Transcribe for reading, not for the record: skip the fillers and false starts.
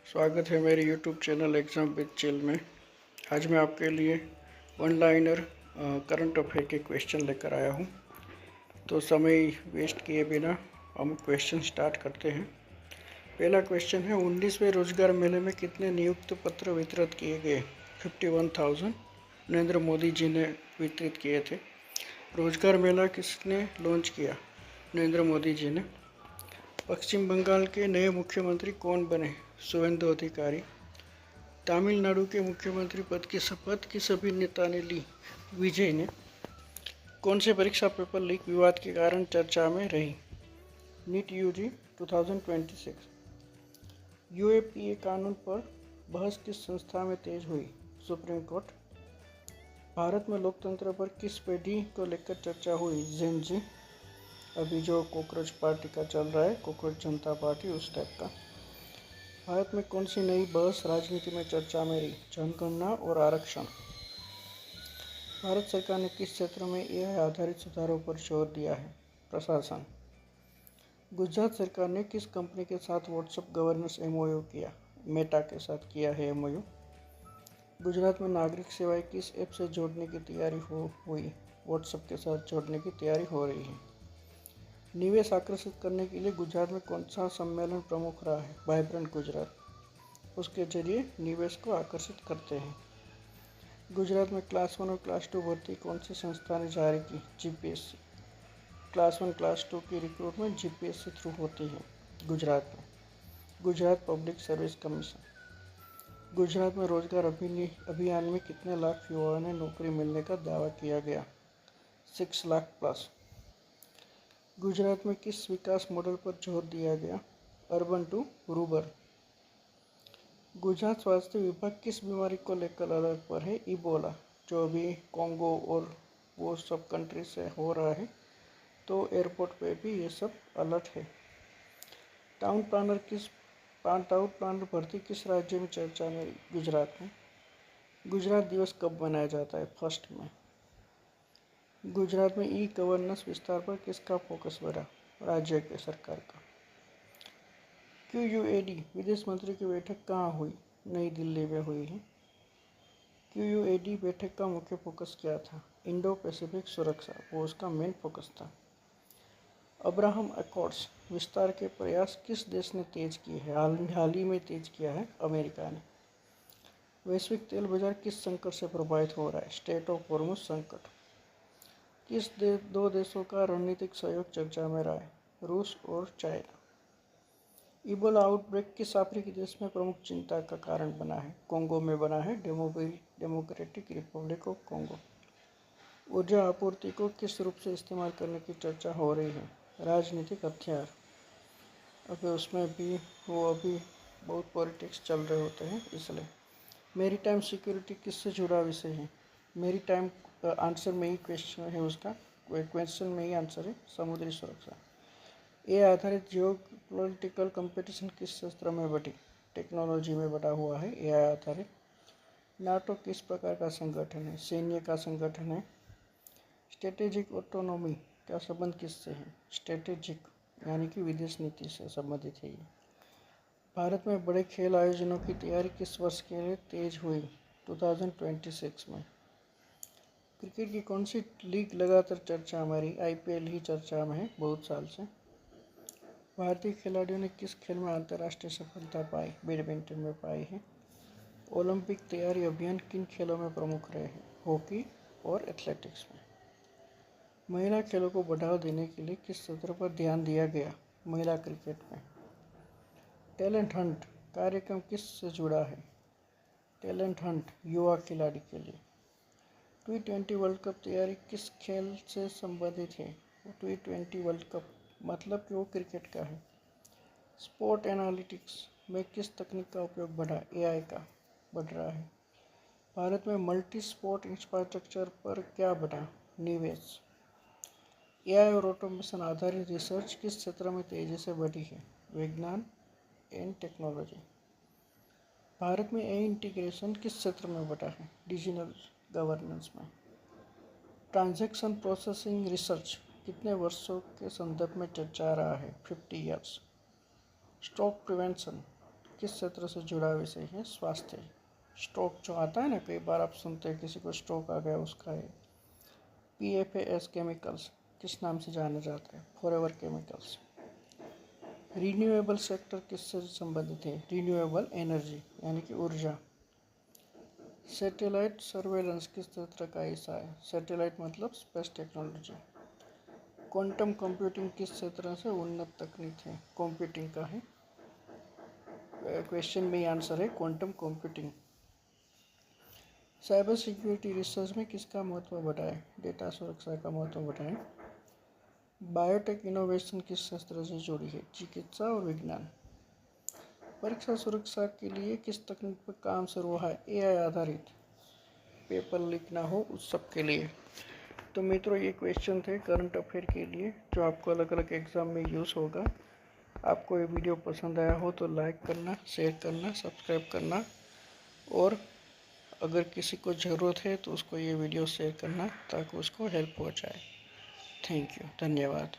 स्वागत है मेरे YouTube channel exam with chill में। आज मैं आपके लिए वन लाइनर करंट अफेयर के क्वेश्चन लेकर आया हूँ। तो समय वेस्ट किए बिना हम क्वेश्चन स्टार्ट करते हैं। पहला क्वेश्चन है, 19वें रोजगार मेले में कितने नियुक्ति पत्र वितरित किए गए? 51,000 नरेंद्र मोदी जी ने वितरित किए थे। रोजगार मेला किसने लॉन्च किया? नरेंद्र मोदी जी ने। पश्चिम बंगाल के नए मुख्यमंत्री कौन बने? शुवेंदु अधिकारी। तमिलनाडु के मुख्यमंत्री पद की शपथ किस अभिनेता ने ली? विजय ने। कौन से परीक्षा पेपर लीक विवाद के कारण चर्चा में रही? NEET UG 2026। यूएपीए कानून पर बहस किस संस्था में तेज हुई? Supreme court. भारत में लोकतंत्र पर किस पीढ़ी को लेकर चर्चा हुई? जेन जी। अभी जो कॉकरोच पार्टी का चल रहा है, कॉकरोच जनता पार्टी, उस टाइप का। भारत में कौन सी नई बहस राजनीति में चर्चा में रही? जनगणना और आरक्षण। भारत सरकार ने किस क्षेत्र में एआई आधारित सुधारों पर जोर दिया है? प्रशासन। गुजरात सरकार ने किस कंपनी के साथ व्हाट्सएप गवर्नेंस एमओयू किया? मेटा के साथ किया है एमओयू। गुजरात में नागरिक सेवाएं किस ऐप से जोड़ने की तैयारी हुई? व्हाट्सएप के साथ जोड़ने की तैयारी हो रही है। निवेश आकर्षित करने के लिए गुजरात में कौन सा सम्मेलन प्रमुख रहा है? वाइब्रेंट गुजरात। उसके जरिए निवेश को आकर्षित करते हैं। गुजरात में क्लास 1 और क्लास 2 भर्ती कौन सी संस्था ने जारी की? जीपीएससी। क्लास 1 क्लास 2 की रिक्रूटमेंट जीपीएससी थ्रू होती है गुजरात में। Gujarat public service commission. Gujarat में रोजगार अभियान में कितने लाख युवाओं ने नौकरी मिलने का दावा किया गया? 6 लाख प्लस। गुजरात में किस विकास मॉडल पर जोर दिया गया? Urban to rural. गुजरात स्वास्थ्य विभाग किस बीमारी को लेकर अलर्ट पर है? इबोला, जो अभी कॉन्गो और वो सब कंट्री से हो रहा है, तो एयरपोर्ट पे भी ये सब अलर्ट है। टाउन प्लानर भर्ती किस राज्य में चर्चा में? गुजरात में। गुजरात दिवस कब मनाया जाता है? 1 मई। गुजरात में ई गवर्नेंस विस्तार पर किसका फोकस बढ़ा? राज्य के सरकार का। क्यूयूएडी विदेश मंत्री की बैठक कहाँ हुई? नई दिल्ली में हुई है। क्यूयूएडी बैठक का मुख्य फोकस क्या था? इंडो पैसिफिक सुरक्षा, वो उसका मेन फोकस था। अब्राहम अकॉर्ड्स विस्तार के प्रयास किस देश ने तेज किए हैं? हाल ही में तेज किया है अमेरिका ने। वैश्विक तेल बाजार किस संकट से प्रभावित हो रहा है? स्टेट ऑफ हॉर्मुज संकट। किस दो देशों का रणनीतिक सहयोग चर्चा में रहा है? रूस और चाइना। इबोला आउटब्रेक किस अफ्रीकी देश में प्रमुख चिंता का कारण बना है? कोंगो में बना है, डेमोक्रेटिक रिपब्लिक ऑफ कोंगो। ऊर्जा आपूर्ति को किस रूप से इस्तेमाल करने की चर्चा हो रही है? राजनीतिक हथियार। अभी उसमें भी अभी बहुत पॉलिटिक्स चल रहे होते हैं, इसलिए। मेरी टाइम सिक्योरिटी किससे जुड़ा विषय है? मेरी टाइम आंसर में ही क्वेश्चन है, उसका क्वेश्चन में ही आंसर है समुद्री सुरक्षा। ये आधारित जियो पॉलिटिकल कंपटीशन किस शस्त्र में बढ़ी? टेक्नोलॉजी में बढ़ा हुआ है एआई आधारित। नाटो किस प्रकार का संगठन है? सैन्य का संगठन है। स्ट्रेटेजिक ऑटोनॉमी का संबंध किससे है? स्ट्रेटेजिक यानी कि विदेश नीति से संबंधित है ये। भारत में बड़े खेल आयोजनों की तैयारी किस वर्ष के लिए तेज हुई? 2026 में। क्रिकेट की कौन सी लीग लगातार चर्चा में रही? आईपीएल ही चर्चा में है बहुत साल से। भारतीय खिलाड़ियों ने किस खेल में अंतर्राष्ट्रीय सफलता पाई? बैडमिंटन में पाई है। ओलंपिक तैयारी अभियान किन खेलों में प्रमुख रहे हैं? हॉकी और एथलेटिक्स में। महिला खेलों को बढ़ावा देने के लिए किस क्षेत्र पर ध्यान दिया गया? महिला क्रिकेट में। टैलेंट हंट कार्यक्रम किस से जुड़ा है? टैलेंट हंट युवा खिलाड़ी के लिए। T20 वर्ल्ड कप तैयारी किस खेल से संबंधित है? T20 वर्ल्ड कप मतलब कि वो क्रिकेट का है। स्पोर्ट एनालिटिक्स में किस तकनीक का उपयोग बढ़ा? एआई का बढ़ रहा है। भारत में मल्टी स्पोर्ट इंफ्रास्ट्रक्चर पर क्या बढ़ा? निवेश। एआई और ऑटोमेशन आधारित रिसर्च किस क्षेत्र में तेजी से बढ़ी है? विज्ञान एंड टेक्नोलॉजी। भारत में एआई इंटीग्रेशन किस क्षेत्र में बढ़ा है? डिजिटल गवर्नेंस में। ट्रांजैक्शन प्रोसेसिंग रिसर्च कितने वर्षों के संदर्भ में चर्चा रहा है? 50 ईयर्स। स्ट्रोक प्रिवेंशन किस क्षेत्र से जुड़ा विषय है? स्वास्थ्य। स्ट्रोक जो आता है ना, कई बार आप सुनते हैं किसी को स्ट्रोक आ गया, उसका है। PFAS केमिकल्स किस नाम से जाना जाता है? Forever chemicals. रिन्यूएबल सेक्टर किससे संबंधित है? रिन्यूएबल एनर्जी यानी कि ऊर्जा। सैटेलाइट सर्वेलेंस किस क्षेत्र का हिस्सा है? सैटेलाइट मतलब स्पेस टेक्नोलॉजी। क्वांटम कंप्यूटिंग किस क्षेत्र से उन्नत तकनीक है? कंप्यूटिंग का है। क्वेश्चन में आंसर है quantum computing. Cyber security research में किसका महत्व बढ़ा है? डेटा सुरक्षा का महत्व बढ़ा है। बायोटेक इनोवेशन किस क्षेत्र से जुड़ी है? चिकित्सा और विज्ञान। परीक्षा सुरक्षा के लिए किस तकनीक पर काम शुरू हुआ है? AI आधारित। पेपर लीक ना हो उस सब के लिए। तो मित्रों, ये क्वेश्चन थे करंट अफेयर के लिए जो आपको अलग अलग एग्ज़ाम में यूज़ होगा। आपको ये वीडियो पसंद आया हो तो लाइक करना, शेयर करना, सब्सक्राइब करना, और अगर किसी को ज़रूरत है तो उसको ये वीडियो शेयर करना ताकि उसको हेल्प हो जाए। थैंक यू, धन्यवाद।